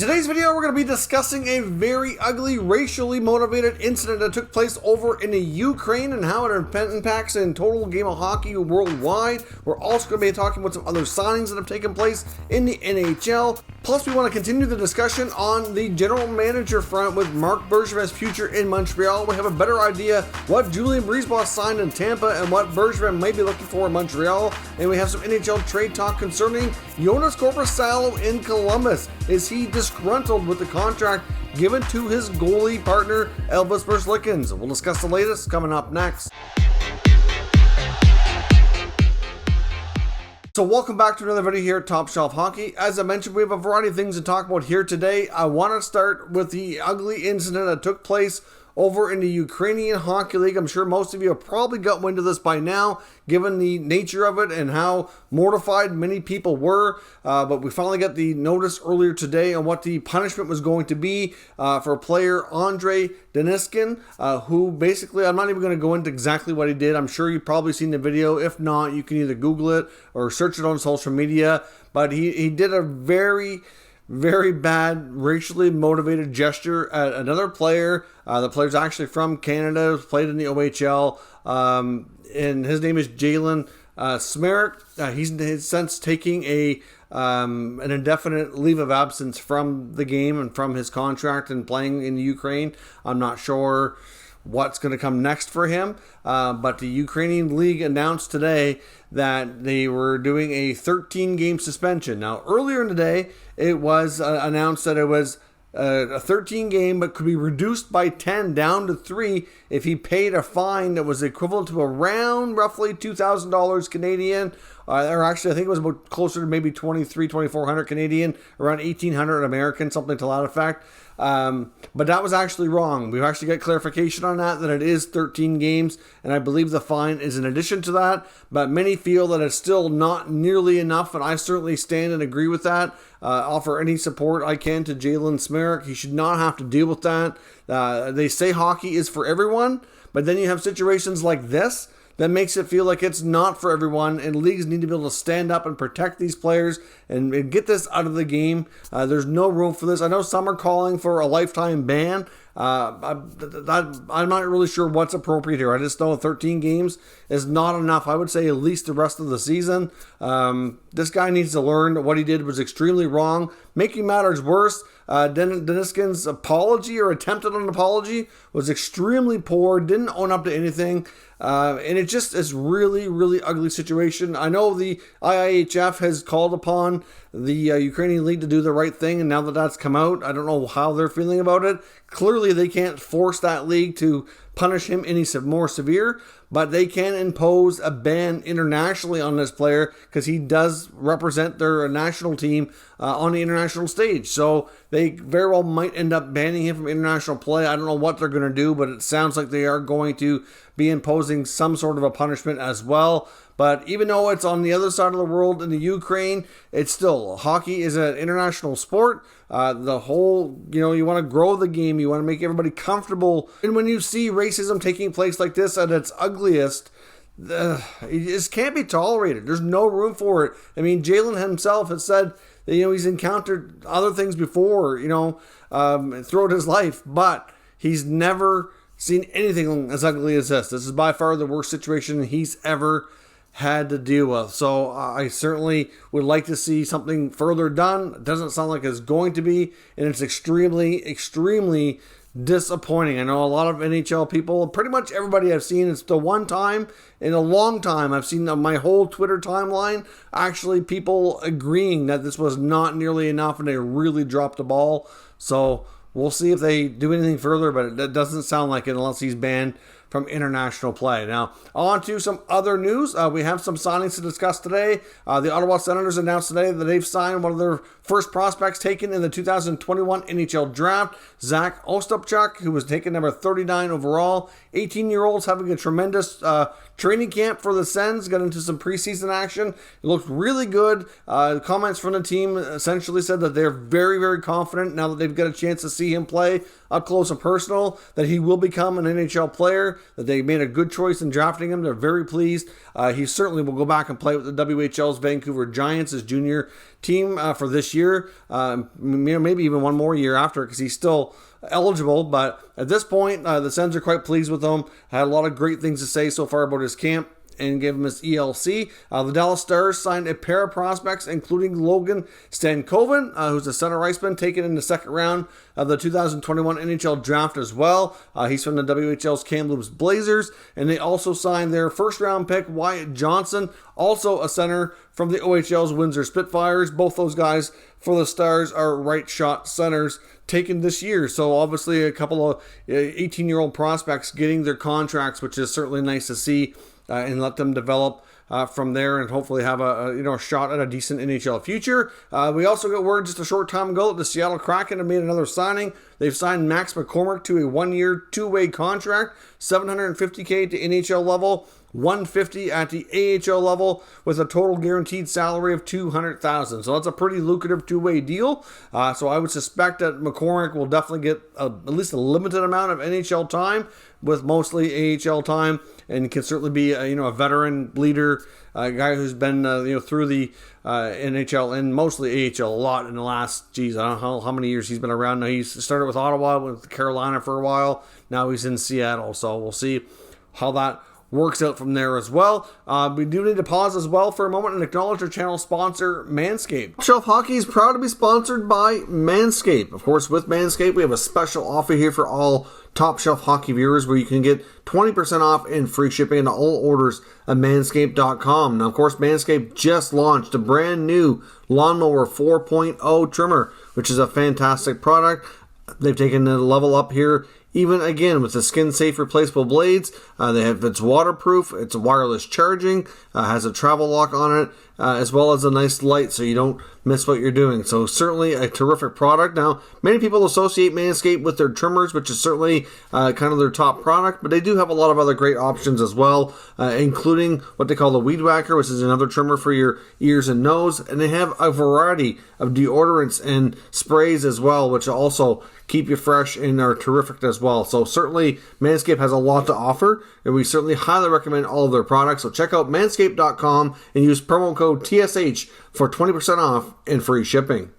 Today's video, we're going to be discussing a very ugly, racially motivated incident that took place over in the Ukraine and how it impacts in total game of hockey worldwide. We're also going to be talking about some other signings that have taken place in the NHL. Plus, we want to continue the discussion on the general manager front with Marc Bergevin's future in Montreal. We have a better idea what Julien BriseBois signed in Tampa and what Bergevin may be looking for in Montreal. And we have some NHL trade talk concerning Jonas Korpisalo in Columbus. Is he disgruntled with the contract given to his goalie partner, Elvis Merzlikins? We'll discuss the latest coming up next. So welcome back to another video here at Top Shelf Hockey. As I mentioned, we have a variety of things to talk about here today. I want to start with the ugly incident that took place over in the Ukrainian Hockey League. I'm sure most of you have probably got wind of this by now, given the nature of it and how mortified many people were. But we finally got the notice earlier today on what the punishment was going to be for player Andrei Deniskin, who basically, I'm not even going to go into exactly what he did. I'm sure you've probably seen the video. If not, you can either Google it or search it on social media. But he did a very bad racially motivated gesture at another player. The player's actually from Canada, played in the OHL, and his name is Jalen Smerek. He's since taking an indefinite leave of absence from the game and from his contract and playing in the Ukraine. I'm not sure what's going to come next for him, but the Ukrainian league announced today that they were doing a 13-game suspension. Now, earlier in the day, it was announced that it was a 13-game, but could be reduced by 10 down to 3 if he paid a fine that was equivalent to around roughly $2,000 Canadian, or actually I think it was about closer to maybe 2,400 Canadian, around 1,800 American, something to that effect. But that was actually wrong. We've actually got clarification on that it is 13 games, and I believe the fine is in addition to that, but many feel that it's still not nearly enough, and I certainly stand and agree with that. Offer any support I can to Jalen Smerek. He should not have to deal with that. They say hockey is for everyone, but then you have situations like this that makes it feel like it's not for everyone, and leagues need to be able to stand up and protect these players and get this out of the game. There's no room for this. I know some are calling for a lifetime ban. I'm not really sure what's appropriate here. I just know 13 games is not enough. I would say at least the rest of the season. This guy needs to learn that what he did was extremely wrong. Making matters worse, Deniskin's apology or attempt at an apology was extremely poor, didn't own up to anything. And it just is really ugly situation. I know the IIHF has called upon the Ukrainian league to do the right thing, and now that that's come out, I don't know how they're feeling about it. Clearly, they can't force that league to punish him any more severe, but they can impose a ban internationally on this player because he does represent their national team on the international stage. So they very well might end up banning him from international play. I don't know what they're going to do, but it sounds like they are going to be imposing some sort of a punishment as well. But even though it's on the other side of the world in the Ukraine, it's still, hockey is an international sport. The whole, you want to grow the game. You want to make everybody comfortable. And when you see racism taking place like this at its ugliest, it just can't be tolerated. There's no room for it. I mean, Jalen himself has said that, he's encountered other things before, throughout his life, but he's never seen anything as ugly as this. This is by far the worst situation he's ever had to deal with. So I certainly would like to see something further done. It doesn't sound like it's going to be, and it's extremely disappointing. I know a lot of NHL people, pretty much everybody I've seen, it's the one time in a long time I've seen on my whole Twitter timeline actually people agreeing that this was not nearly enough and they really dropped the ball. So we'll see if they do anything further, but it doesn't sound like it unless he's banned from international play. Now, on to some other news. We have some signings to discuss today. The Ottawa Senators announced today that they've signed one of their first prospects taken in the 2021 NHL Draft, Zach Ostapchuk, who was taken number 39 overall. 18-year-olds having a tremendous training camp for the Sens, got into some preseason action. It looked really good. Comments from the team essentially said that they're very confident now that they've got a chance to see him play up close and personal, that he will become an NHL player. that they made a good choice in drafting him. They're very pleased. He certainly will go back and play with the WHL's Vancouver Giants, his junior team for this year. Maybe even one more year after, because he's still eligible. But at this point, the Sens are quite pleased with him. Had a lot of great things to say so far about his camp and gave him his ELC. The Dallas Stars signed a pair of prospects, including Logan Stankoven, who's a center iceman, taken in the second round of the 2021 NHL draft as well. He's from the WHL's Kamloops Blazers. And they also signed their first-round pick, Wyatt Johnson, also a center from the OHL's Windsor Spitfires. Both those guys for the Stars are right-shot centers taken this year. So obviously a couple of 18-year-old prospects getting their contracts, which is certainly nice to see. And let them develop from there and hopefully have a shot at a decent NHL future. We also got word just a short time ago that the Seattle Kraken have made another signing. They've signed Max McCormick to a 1-year, 2-way contract, $750K at the NHL level, $150 at the AHL level, with a total guaranteed salary of $200,000. So that's a pretty lucrative 2-way deal. So I would suspect that McCormick will definitely get at least a limited amount of NHL time, with mostly AHL time, and can certainly be a veteran leader, a guy who's been through the NHL and mostly AHL a lot in the last, I don't know how many years he's been around now. He's started with Ottawa, went with Carolina for a while. Now he's in Seattle, so we'll see how that works out from there as well. We do need to pause as well for a moment and acknowledge our channel sponsor, Manscaped. Top Shelf Hockey is proud to be sponsored by Manscaped. Of course, with Manscaped, we have a special offer here for all Top Shelf Hockey viewers, where you can get 20% off and free shipping on all orders at manscaped.com. Now, of course, Manscaped just launched a brand new Lawnmower 4.0 trimmer, which is a fantastic product. They've taken the level up here, even again with the skin-safe replaceable blades. It's waterproof, it's wireless charging, has a travel lock on it, as well as a nice light so you don't miss what you're doing. So certainly a terrific product. Now, many people associate Manscaped with their trimmers, which is certainly kind of their top product, but they do have a lot of other great options as well, including what they call the Weed Whacker, which is another trimmer for your ears and nose. And they have a variety of deodorants and sprays as well, which also keep you fresh and are terrific as well. So certainly Manscaped has a lot to offer, and we certainly highly recommend all of their products. So check out manscaped.com and use promo code TSH for 20% off and free shipping.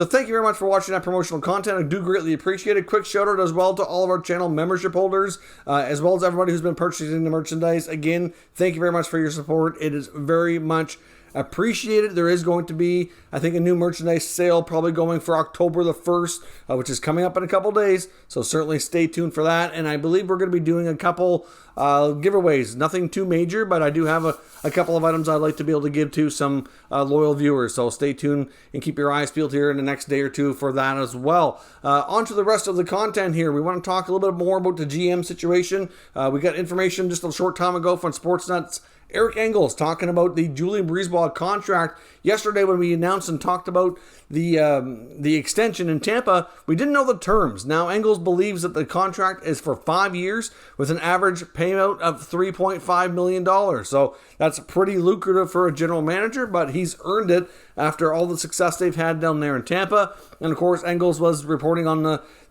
So thank you very much for watching that promotional content. I do greatly appreciate it. Quick shout out as well to all of our channel membership holders, as well as everybody who's been purchasing the merchandise. Again, thank you very much for your support. It is very much appreciated. There is going to be, I think, a new merchandise sale probably going for October the 1st, which is coming up in a couple days. So certainly stay tuned for that. And I believe we're going to be doing a couple giveaways. Nothing too major, but I do have a couple of items I'd like to be able to give to some loyal viewers. So stay tuned and keep your eyes peeled here in the next day or two for that as well. On to the rest of the content here. We want to talk a little bit more about the GM situation. We got information just a short time ago from Sportsnet's Eric Engels talking about the Julien Brisebois contract. Yesterday when we announced and talked about the extension in Tampa, we didn't know the terms. Now Engels believes that the contract is for 5 years with an average payout of $3.5 million. So that's pretty lucrative for a general manager, but he's earned it after all the success they've had down there in Tampa. And of course, Engels was reporting on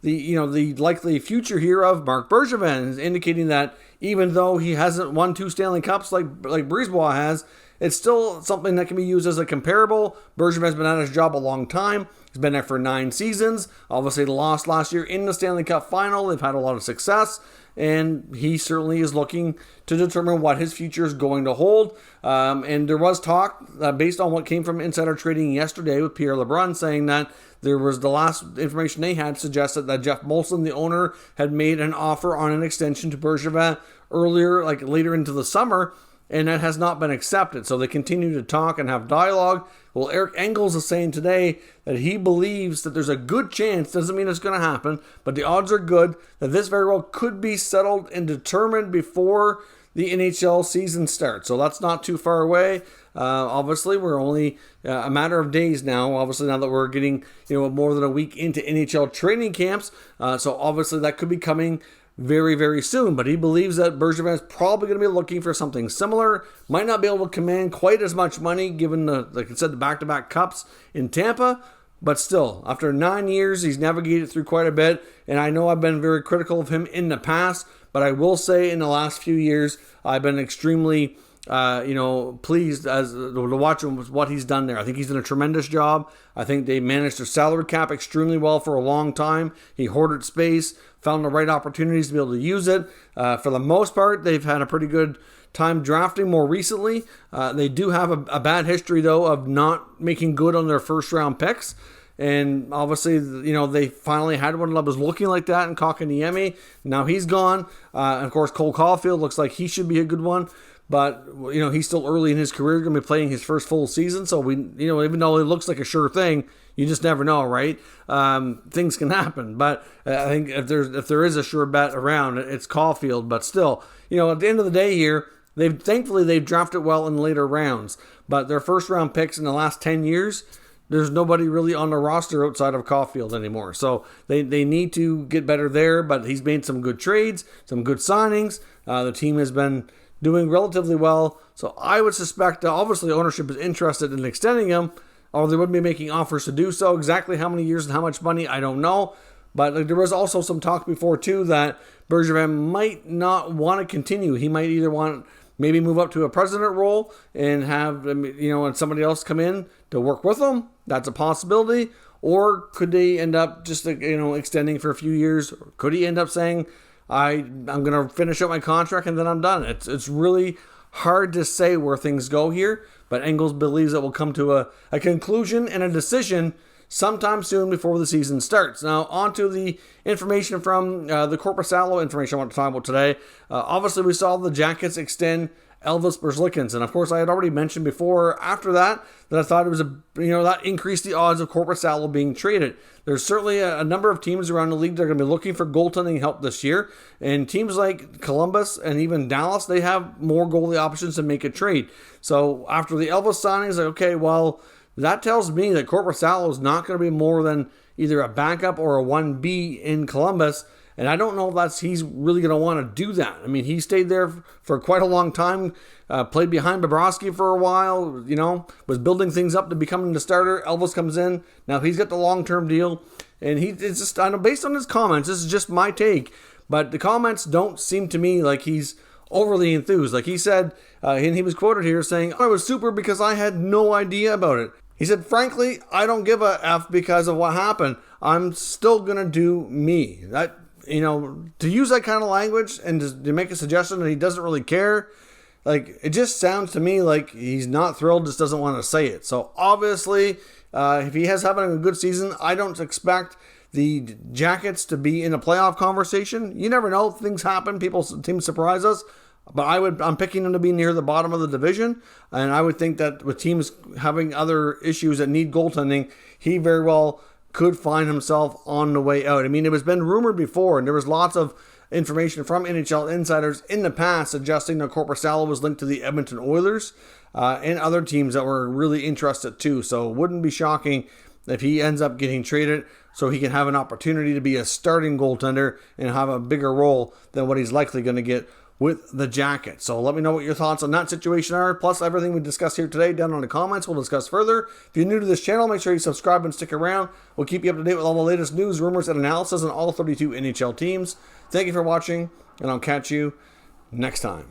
the likely future here of Marc Bergevin, indicating that even though he hasn't won 2 Stanley Cups like Brisebois has, it's still something that can be used as a comparable. Bergevin has been at his job a long time. He's been there for 9 seasons. Obviously, they lost last year in the Stanley Cup final. They've had a lot of success, and he certainly is looking to determine what his future is going to hold. And there was talk, based on what came from insider trading yesterday with Pierre LeBrun, saying that there was the last information they had suggested that Jeff Molson, the owner, had made an offer on an extension to Bergevin earlier, like later into the summer, and that has not been accepted. So they continue to talk and have dialogue. Well, Eric Engels is saying today that he believes that there's a good chance, doesn't mean it's going to happen, but the odds are good that this very well could be settled and determined before the NHL season starts. So that's not too far away. Obviously, we're only a matter of days now. Obviously, now that we're getting more than a week into NHL training camps, so obviously that could be coming very, very soon. But he believes that Bergevin is probably going to be looking for something similar. Might not be able to command quite as much money given the back-to-back cups in Tampa, But still, after 9 years, he's navigated through quite a bit. And I know I've been very critical of him in the past, but I will say in the last few years, I've been extremely pleased as to watch him with what he's done there. I think he's done a tremendous job. I think they managed their salary cap extremely well for a long time. He hoarded space, found the right opportunities to be able to use it. For the most part, they've had a pretty good time drafting more recently. They do have a bad history, though, of not making good on their first-round picks. And obviously, they finally had one that was looking like that in Kotkaniemi. Now he's gone. And of course, Cole Caulfield looks like he should be a good one. But, he's still early in his career, going to be playing his first full season. So, even though it looks like a sure thing, you just never know, right? Things can happen. But I think if there is a sure bet around, it's Caulfield. But still, at the end of the day here, thankfully they've drafted well in later rounds. But their first round picks in the last 10 years, there's nobody really on the roster outside of Caulfield anymore. So they need to get better there. But he's made some good trades, some good signings. The team has been doing relatively well. So I would suspect obviously ownership is interested in extending him, or they wouldn't be making offers to do so. Exactly how many years and how much money, I don't know. But there was also some talk before too that Bergevin might not want to continue. He might either want maybe move up to a president role and have and somebody else come in to work with him. That's a possibility. Or could they end up just extending for a few years? Or could he end up saying, I'm going to finish up my contract and then I'm done? It's really hard to say where things go here, but Engels believes it will come to a conclusion and a decision sometime soon before the season starts. Now, on to the information from the Korpisalo information I want to talk about today. Obviously, we saw the Jackets extend Elvis Merzlikins, and of course, I had already mentioned before after that I thought it was that increased the odds of Korpisalo being traded. There's certainly a number of teams around the league that are going to be looking for goaltending help this year, and teams like Columbus and even Dallas, they have more goalie options to make a trade. So after the Elvis signings, okay, well, that tells me that Korpisalo is not going to be more than either a backup or a 1B in Columbus. And I don't know if he's really going to want to do that. I mean, he stayed there for quite a long time, played behind Bobrovsky for a while, was building things up to becoming the starter. Elvis comes in. Now he's got the long-term deal. And it's just, I know based on his comments, this is just my take, but the comments don't seem to me like he's overly enthused. Like he said, and he was quoted here saying, I was super because I had no idea about it. He said, frankly, I don't give a F because of what happened. I'm still going to do me. That, to use that kind of language and to make a suggestion that he doesn't really care, like, it just sounds to me like he's not thrilled, just doesn't want to say it. So obviously, if he has having a good season, I don't expect the Jackets to be in a playoff conversation. You never know, things happen, teams surprise us. But I'm picking them to be near the bottom of the division, and I would think that with teams having other issues that need goaltending, he very well could find himself on the way out. I mean, it has been rumored before, and there was lots of information from NHL insiders in the past suggesting that Korpisalo was linked to the Edmonton Oilers and other teams that were really interested too. So it wouldn't be shocking if he ends up getting traded so he can have an opportunity to be a starting goaltender and have a bigger role than what he's likely going to get with the Jackets. So let me know what your thoughts on that situation are, plus everything we discussed here today down in the comments. We'll discuss further. If you're new to this channel, make sure you subscribe and stick around. We'll keep you up to date with all the latest news, rumors, and analysis on all 32 NHL teams. Thank you for watching, and I'll catch you next time.